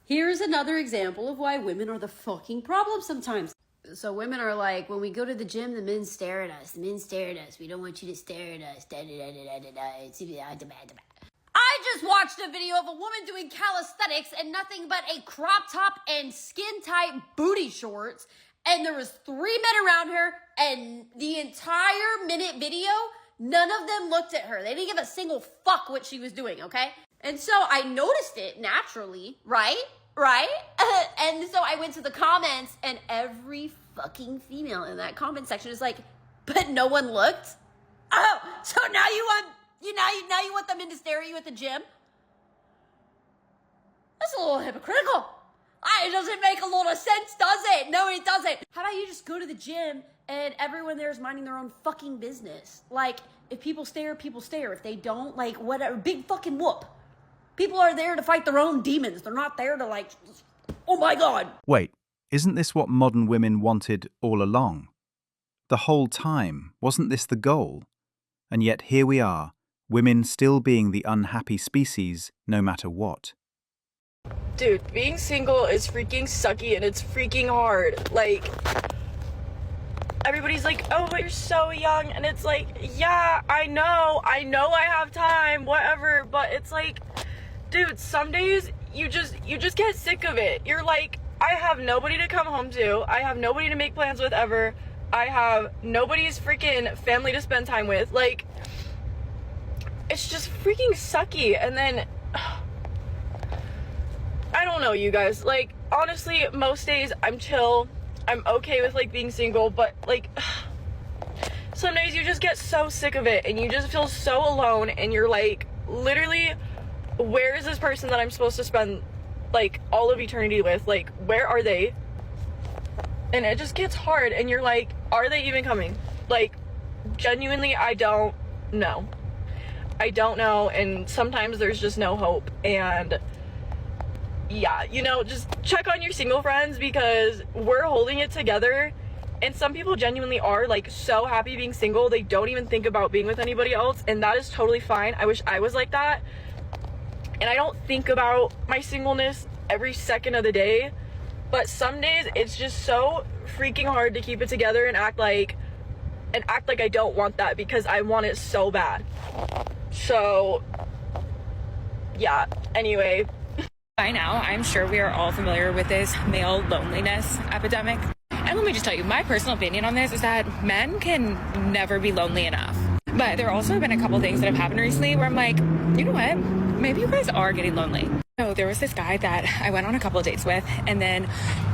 Here's another example of why women are the fucking problem sometimes. So women are like, when we go to the gym, the men stare at us. The men stare at us. We don't want you to stare at us. I just watched a video of a woman doing calisthenics and nothing but a crop top and skin-tight booty shorts. And there was 3 men around her, and the entire minute video, none of them looked at her. They didn't give a single fuck what she was doing, okay? And so I noticed it naturally, right? And so I went to the comments, and every fucking female in that comment section is like, but no one looked? Oh, so now you want them in to stare at you at the gym? That's a little hypocritical. It doesn't make a lot of sense, does it? No, it doesn't. How about you just go to the gym and everyone there is minding their own fucking business? Like, if people stare, people stare. If they don't, like, whatever, big fucking whoop. People are there to fight their own demons. They're not there to, like, oh my God. Wait, isn't this what modern women wanted all along? The whole time, wasn't this the goal? And yet here we are, women still being the unhappy species no matter what. Dude, being single is freaking sucky and it's freaking hard. Like, everybody's like, oh, but you're so young. And it's like, yeah, I know I have time, whatever. But it's like, dude, some days you just get sick of it. You're like, I have nobody to come home to. I have nobody to make plans with ever. I have nobody's freaking family to spend time with. Like, it's just freaking sucky. And then, I don't know, you guys. Like, honestly, most days I'm chill. I'm okay with, like, being single. But, like, some days you just get so sick of it. And you just feel so alone. And you're like, literally, where is this person that I'm supposed to spend, like, all of eternity with? Like, where are they? And it just gets hard. And you're like, are they even coming? Like, genuinely, I don't know. I don't know. And sometimes there's just no hope. And yeah, just check on your single friends because we're holding it together. And some people genuinely are, like, so happy being single. They don't even think about being with anybody else. And that is totally fine. I wish I was like that. And I don't think about my singleness every second of the day. But some days it's just so freaking hard to keep it together and act like I don't want that because I want it so bad. So, yeah, anyway. By now, I'm sure we are all familiar with this male loneliness epidemic. And let me just tell you, my personal opinion on this is that men can never be lonely enough. But there also have been a couple things that have happened recently where I'm like, you know what? Maybe you guys are getting lonely. So there was this guy that I went on a couple of dates with, and then,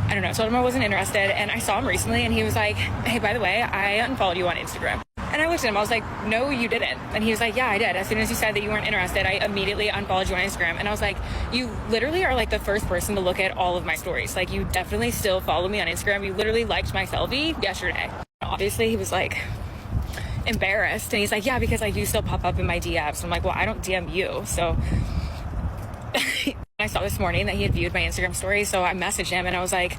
I don't know, told him I wasn't interested, and I saw him recently, and he was like, hey, by the way, I unfollowed you on Instagram. And I looked at him, I was like, no, you didn't. And he was like, yeah, I did. As soon as you said that you weren't interested, I immediately unfollowed you on Instagram. And I was like, you literally are like the first person to look at all of my stories. Like, you definitely still follow me on Instagram. You literally liked my selfie yesterday. Obviously, he was like embarrassed. And he's like, yeah, because I do still pop up in my DMs. I'm like, well, I don't DM you. So I saw this morning that he had viewed my Instagram story. So I messaged him and I was like,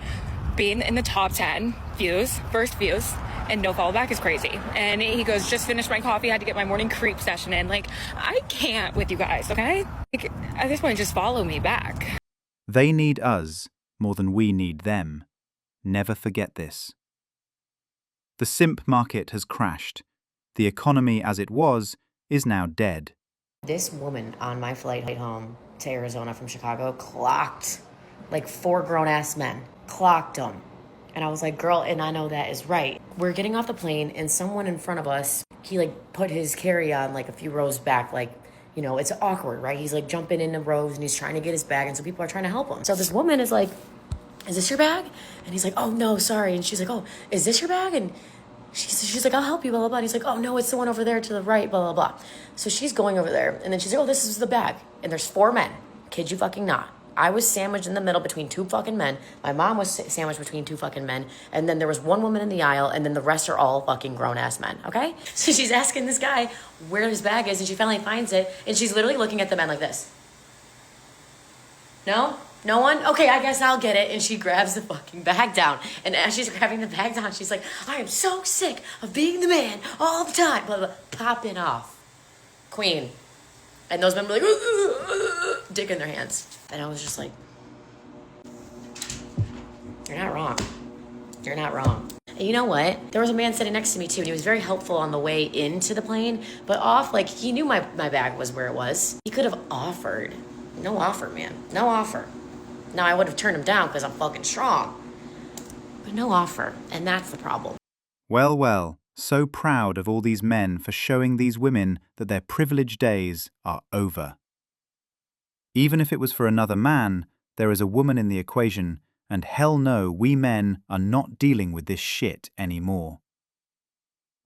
being in the top 10 views, first views, and no follow back is crazy. And he goes, just finished my coffee, had to get my morning creep session in. Like, I can't with you guys, okay? Like, at this point, just follow me back. They need us more than we need them. Never forget this. The simp market has crashed. The economy as it was is now dead. This woman on my flight home to Arizona from Chicago clocked like 4 grown-ass men. Clocked them. And I was like, girl, and I know that is right. We're getting off the plane, and someone in front of us, he, like, put his carry-on, like, a few rows back, like, it's awkward, right? He's, like, jumping in the rows, and he's trying to get his bag, and so people are trying to help him. So this woman is like, is this your bag? And he's like, oh, no, sorry. And she's like, oh, is this your bag? And she's like, I'll help you, blah, blah, blah. And he's like, oh, no, it's the one over there to the right, blah, blah, blah. So she's going over there, and then she's like, oh, this is the bag. And there's 4 men. Kid you fucking not. I was sandwiched in the middle between 2 fucking men. My mom was sandwiched between 2 fucking men. And then there was 1 woman in the aisle, and then the rest are all fucking grown-ass men, okay? So she's asking this guy where his bag is, and she finally finds it, and she's literally looking at the men like this. No? No one? Okay, I guess I'll get it. And she grabs the fucking bag down. And as she's grabbing the bag down, she's like, I am so sick of being the man all the time. Blah, blah, blah. Popping off. Queen. And those men were like, dick in their hands. And I was just like, You're not wrong. You're not wrong. And you know what? There was a man sitting next to me too, and he was very helpful on the way into the plane, but off, like, he knew my bag was where it was. He could have offered. No offer, man. No offer. Now, I would have turned him down because I'm fucking strong. But no offer, and that's the problem. Well, well, so proud of all these men for showing these women that their privileged days are over. Even if it was for another man, there is a woman in the equation, and hell no, we men are not dealing with this shit anymore.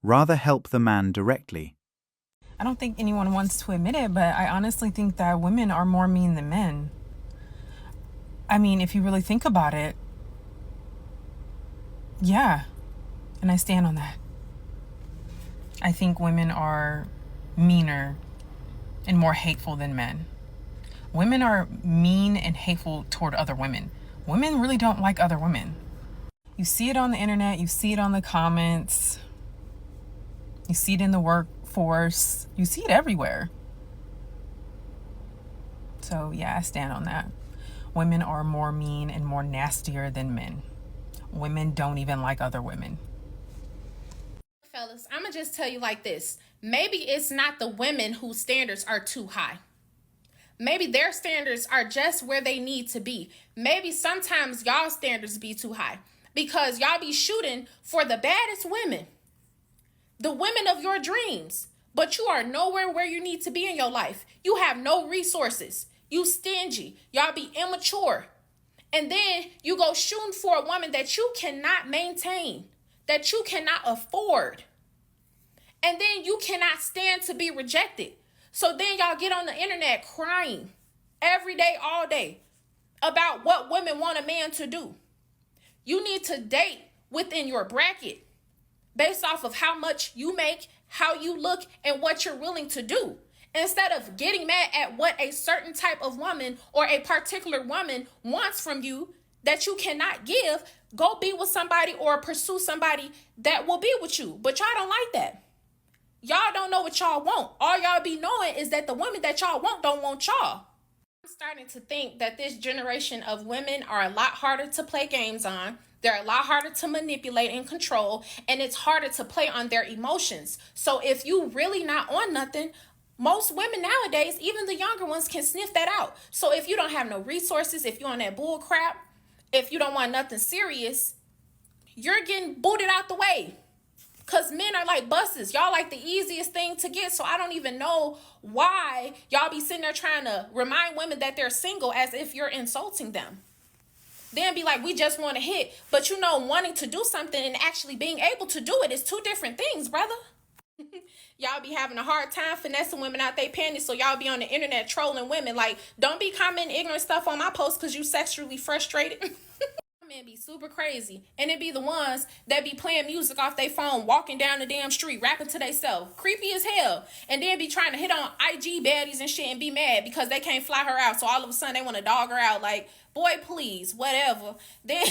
Rather help the man directly. I don't think anyone wants to admit it, but I honestly think that women are more mean than men. I mean, if you really think about it, yeah, and I stand on that. I think women are meaner and more hateful than men. Women are mean and hateful toward other women. Women really don't like other women. You see it on the internet, you see it on the comments, you see it in the workforce, you see it everywhere. So yeah, I stand on that. Women are more mean and more nastier than men. Women don't even like other women. Fellas, I'm gonna just tell you like this. Maybe it's not the women whose standards are too high. Maybe their standards are just where they need to be. Maybe sometimes y'all standards be too high because y'all be shooting for the baddest women, the women of your dreams, but you are nowhere where you need to be in your life. You have no resources. You stingy. Y'all be immature. And then you go shooting for a woman that you cannot maintain, that you cannot afford. And then you cannot stand to be rejected. So then y'all get on the internet crying every day, all day about what women want a man to do. You need to date within your bracket based off of how much you make, how you look, and what you're willing to do. Instead of getting mad at what a certain type of woman or a particular woman wants from you that you cannot give, go be with somebody or pursue somebody that will be with you. But y'all don't like that. Y'all don't know what y'all want. All y'all be knowing is that the women that y'all want don't want y'all. I'm starting to think that this generation of women are a lot harder to play games on. They're a lot harder to manipulate and control, and it's harder to play on their emotions. So if you really not on nothing, most women nowadays, even the younger ones, can sniff that out. So if you don't have no resources, if you're on that bull crap, if you don't want nothing serious, you're getting booted out the way. Because men are like buses. Y'all like the easiest thing to get. So I don't even know why y'all be sitting there trying to remind women that they're single as if you're insulting them. Then be like, we just want to hit. But you know, wanting to do something and actually being able to do it is two different things, brother. Y'all be having a hard time finessing women out they panties, so y'all be on the internet trolling women. Like, don't be commenting ignorant stuff on my post because you sexually frustrated. Men be super crazy, and it be the ones that be playing music off their phone, walking down the damn street, rapping to themselves, creepy as hell, and then be trying to hit on IG baddies and shit and be mad because they can't fly her out, so all of a sudden they want to dog her out. Like, boy, please, whatever. Then,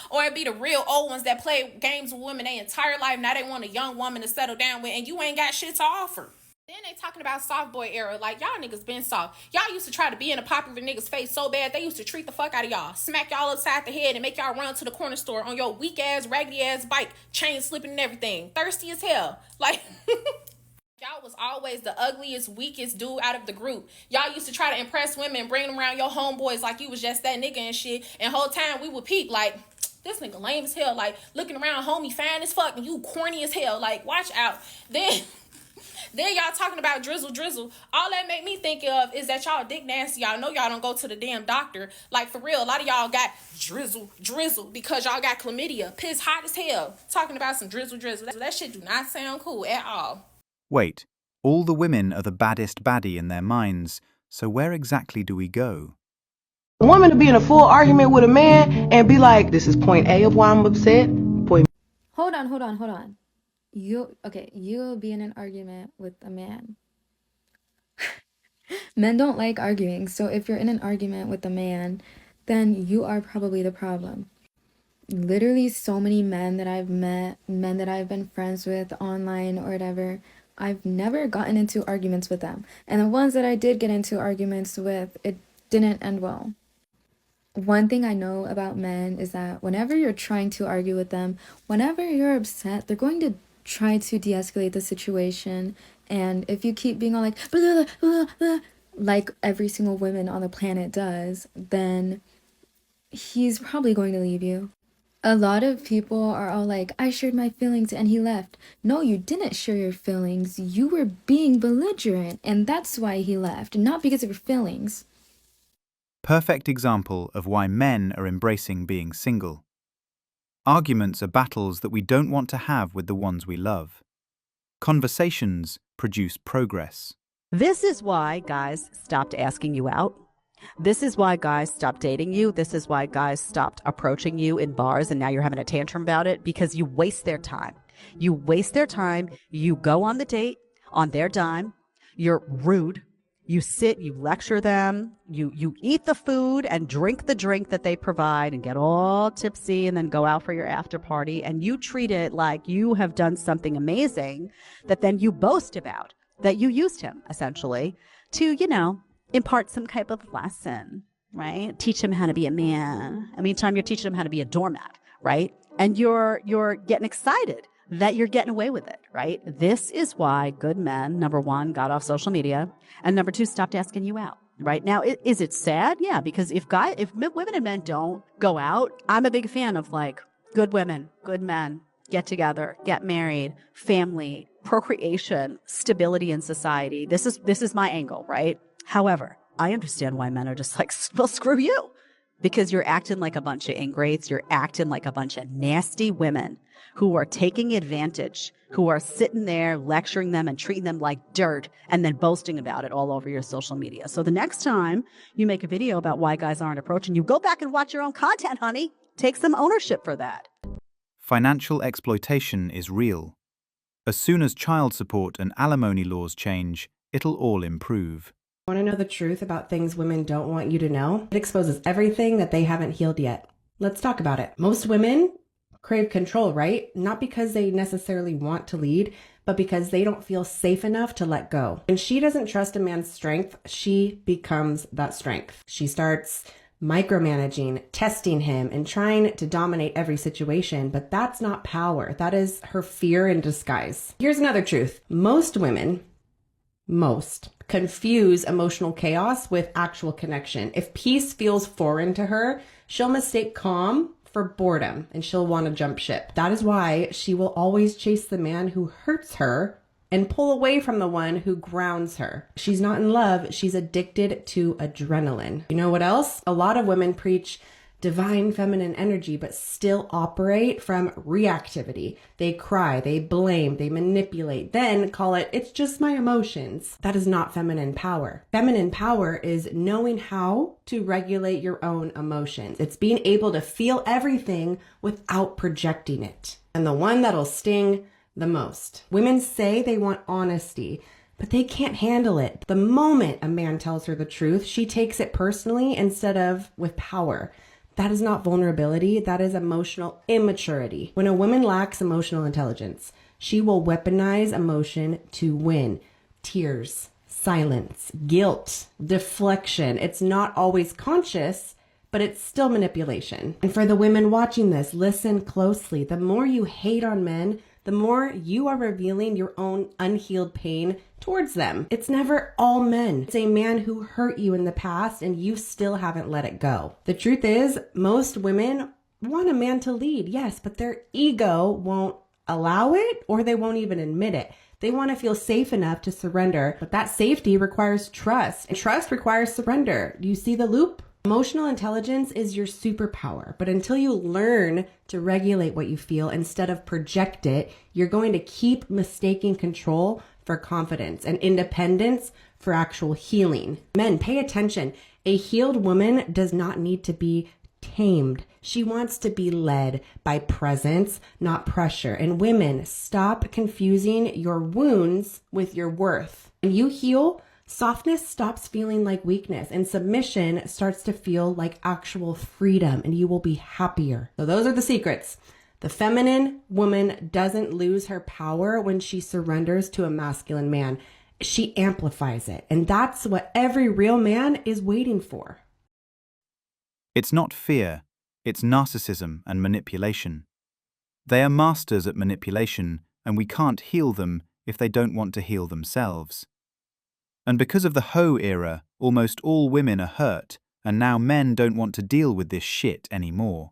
or it be the real old ones that play games with women their entire life. Now they want a young woman to settle down with, and you ain't got shit to offer. Then they talking about soft boy era. Like, y'all niggas been soft. Y'all used to try to be in a popular nigga's face so bad, they used to treat the fuck out of y'all. Smack y'all upside the head and make y'all run to the corner store on your weak ass, raggedy ass bike, chain slipping and everything. Thirsty as hell. Like, y'all was always the ugliest, weakest dude out of the group. Y'all used to try to impress women and bring them around your homeboys like you was just that nigga and shit. And whole time we would peep like, this nigga lame as hell. Like, looking around, homie fine as fuck and you corny as hell. Like, watch out. Then y'all talking about drizzle. All that make me think of is that y'all dick nasty. Y'all know y'all don't go to the damn doctor. Like, for real, a lot of y'all got drizzle because y'all got chlamydia. Piss hot as hell. Talking about some drizzle. That shit do not sound cool at all. Wait, all the women are the baddest baddie in their minds, so where exactly do we go? A woman to be in a full argument with a man and be like, this is point A of why I'm upset. Hold on. You'll be in an argument with a man. Men don't like arguing, so if you're in an argument with a man, then you are probably the problem. Literally so many men that I've met, men that I've been friends with online or whatever, I've never gotten into arguments with them. And the ones that I did get into arguments with, it didn't end well. One thing I know about men is that whenever you're trying to argue with them, whenever you're upset, they're going to try to de-escalate the situation. And if you keep being all like, blah, blah, blah, blah, like every single woman on the planet does, then he's probably going to leave you. A lot of people are all like, I shared my feelings and he left. No, you didn't share your feelings. You were being belligerent, and that's why he left, not because of your feelings. Perfect example of why men are embracing being single. Arguments are battles that we don't want to have with the ones we love. Conversations produce progress. This is why guys stopped asking you out. This is why guys stopped dating you. This is why guys stopped approaching you in bars, and now you're having a tantrum about it because you waste their time. You waste their time. You go on the date on their dime. You're rude. You sit, you lecture them, you eat the food and drink the drink that they provide and get all tipsy and then go out for your after party, and you treat it like you have done something amazing that then you boast about, that you used him essentially to, impart some type of lesson, right? Teach him how to be a man. I mean, meantime, you're teaching him how to be a doormat, right? And you're getting excited that you're getting away with it, right? This is why good men, number one, got off social media, and number two, stopped asking you out. Right now, is it sad? Yeah, because if women and men don't go out, I'm a big fan of like good women, good men, get together, get married, family, procreation, stability in society. This is my angle, right? However, I understand why men are just like, well, screw you, because you're acting like a bunch of ingrates. You're acting like a bunch of nasty women who are taking advantage, who are sitting there lecturing them and treating them like dirt and then boasting about it all over your social media. So the next time you make a video about why guys aren't approaching you, go back and watch your own content, honey. Take some ownership for that. Financial exploitation is real. As soon as child support and alimony laws change, it'll all improve. Want to know the truth about things women don't want you to know? It exposes everything that they haven't healed yet. Let's talk about it. Most women crave control, right? Not because they necessarily want to lead, but because they don't feel safe enough to let go. When she doesn't trust a man's strength, she becomes that strength. She starts micromanaging, testing him, and trying to dominate every situation, but that's not power. That is her fear in disguise. Here's another truth. Most women confuse emotional chaos with actual connection. If peace feels foreign to her, she'll mistake calm for boredom and she'll want to jump ship. That is why she will always chase the man who hurts her and pull away from the one who grounds her. She's not in love, she's addicted to adrenaline. You know what else? A lot of women preach divine feminine energy, but still operate from reactivity. They cry, they blame, they manipulate, then call it's just my emotions. That is not feminine power. Feminine power is knowing how to regulate your own emotions. It's being able to feel everything without projecting it. And the one that'll sting the most. Women say they want honesty, but they can't handle it. The moment a man tells her the truth, she takes it personally instead of with power. That is not vulnerability. That is emotional immaturity. When a woman lacks emotional intelligence, she will weaponize emotion to win. Tears, silence, guilt, deflection. It's not always conscious, but it's still manipulation. And for the women watching this, listen closely. The more you hate on men, the more you are revealing your own unhealed pain towards them. It's never all men. It's a man who hurt you in the past and you still haven't let it go. The truth is, most women want a man to lead, yes, but their ego won't allow it or they won't even admit it. They want to feel safe enough to surrender, but that safety requires trust, and trust requires surrender. Do you see the loop? Emotional intelligence is your superpower, but until you learn to regulate what you feel instead of project it, you're going to keep mistaking control for confidence and independence for actual healing. Men, pay attention. A healed woman does not need to be tamed. She wants to be led by presence, not pressure. And women, stop confusing your wounds with your worth. When you heal, softness stops feeling like weakness and submission starts to feel like actual freedom, and you will be happier. So those are the secrets. The feminine woman doesn't lose her power when she surrenders to a masculine man. She amplifies it. And that's what every real man is waiting for. It's not fear, it's narcissism and manipulation. They are masters at manipulation, and we can't heal them if they don't want to heal themselves. And because of the hoe era, almost all women are hurt, and now men don't want to deal with this shit anymore.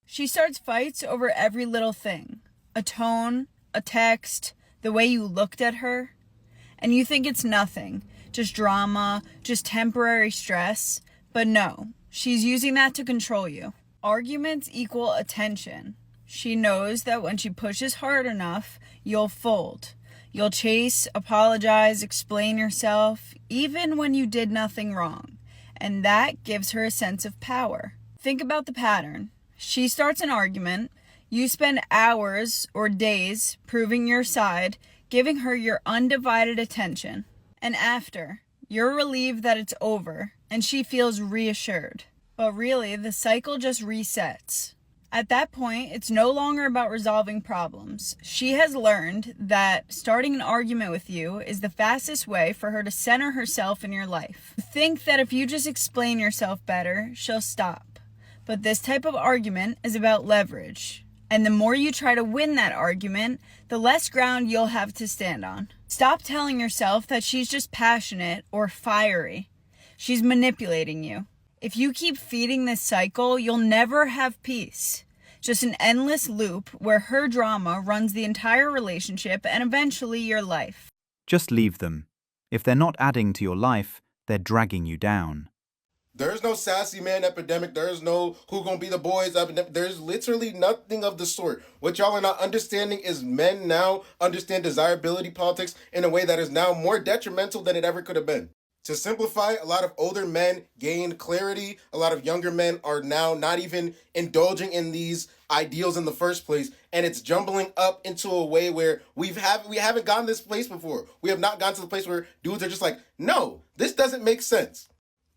She starts fights over every little thing. A tone, a text, the way you looked at her. And you think it's nothing, just drama, just temporary stress. But no, she's using that to control you. Arguments equal attention. She knows that when she pushes hard enough, you'll fold. You'll chase, apologize, explain yourself, even when you did nothing wrong. And that gives her a sense of power. Think about the pattern. She starts an argument. You spend hours or days proving your side, giving her your undivided attention. And after, you're relieved that it's over, and she feels reassured. But really, the cycle just resets. At that point, it's no longer about resolving problems. She has learned that starting an argument with you is the fastest way for her to center herself in your life. Think that if you just explain yourself better, she'll stop. But this type of argument is about leverage. And the more you try to win that argument, the less ground you'll have to stand on. Stop telling yourself that she's just passionate or fiery. She's manipulating you. If you keep feeding this cycle, you'll never have peace. Just an endless loop where her drama runs the entire relationship and eventually your life. Just leave them. If they're not adding to your life, they're dragging you down. There's no sassy man epidemic. There's no who gonna be the boys epidemic. There's literally nothing of the sort. What y'all are not understanding is men now understand desirability politics in a way that is now more detrimental than it ever could have been. To simplify, a lot of older men gained clarity. A lot of younger men are now not even indulging in these ideals in the first place, and it's jumbling up into a way where we haven't gotten this place before. We have not gotten to the place where dudes are just like, no, this doesn't make sense.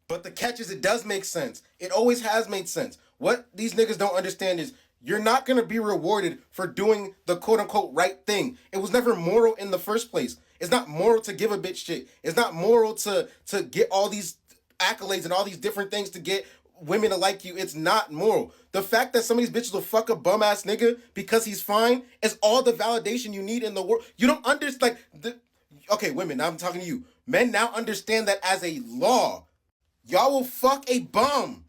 But the catch is it does make sense. It always has made sense. What these niggas don't understand is you're not going to be rewarded for doing the quote-unquote right thing. It was never moral in the first place. It's not moral to give a bitch shit. It's not moral to get all these accolades and all these different things to get women to like you. It's not moral. The fact that some of these bitches will fuck a bum-ass nigga because he's fine is all the validation you need in the world. You don't understand, okay, women, I'm talking to you. Men now understand that as a law. Y'all will fuck a bum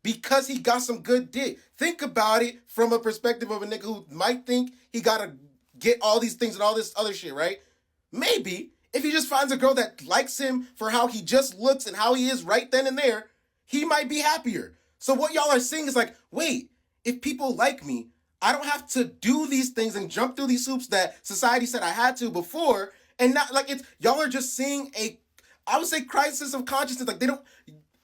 because he got some good dick. Think about it from a perspective of a nigga who might think he gotta get all these things and all this other shit, right? Maybe if he just finds a girl that likes him for how he just looks and how he is right then and there, he might be happier. So what y'all are saying is like, wait, if people like me, I don't have to do these things and jump through these hoops that society said I had to before. And not like it's, y'all are just seeing I would say crisis of consciousness. Like they don't,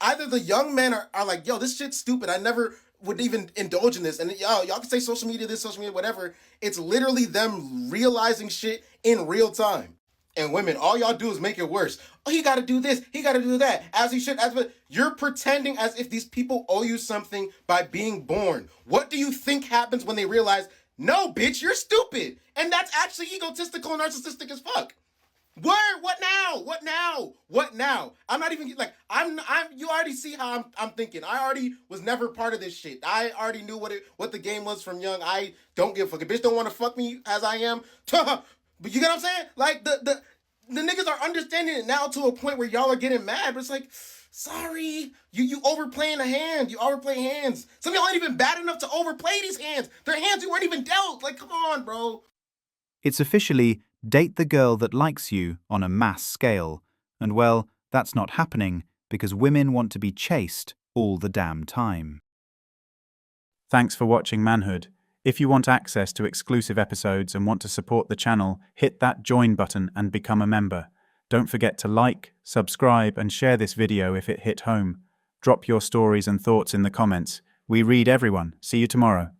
either the young men are like, yo, this shit's stupid. I never would even indulge in this. And y'all can say social media, this, social media, whatever. It's literally them realizing shit in real time. And women, all y'all do is make it worse. Oh, he got to do this. He got to do that. As he should. You're pretending as if these people owe you something by being born. What do you think happens when they realize, no, bitch, you're stupid. And that's actually egotistical and narcissistic as fuck. Word, what now? What now? What now? I'm not even like, you already see how I'm thinking. I already was never part of this shit. I already knew what the game was from young. I don't give a fuck. A bitch don't want to fuck me as I am. But you get what I'm saying? Like the niggas are understanding it now to a point where y'all are getting mad, but it's like, sorry, you overplaying a hand. You overplay hands. Some of y'all ain't even bad enough to overplay these hands. They're hands you weren't even dealt. Like, come on, bro. It's officially date the girl that likes you on a mass scale. And well, that's not happening because women want to be chased all the damn time. Thanks for watching Manhood. If you want access to exclusive episodes and want to support the channel, hit that join button and become a member. Don't forget to like, subscribe and share this video if it hit home. Drop your stories and thoughts in the comments. We read everyone. See you tomorrow.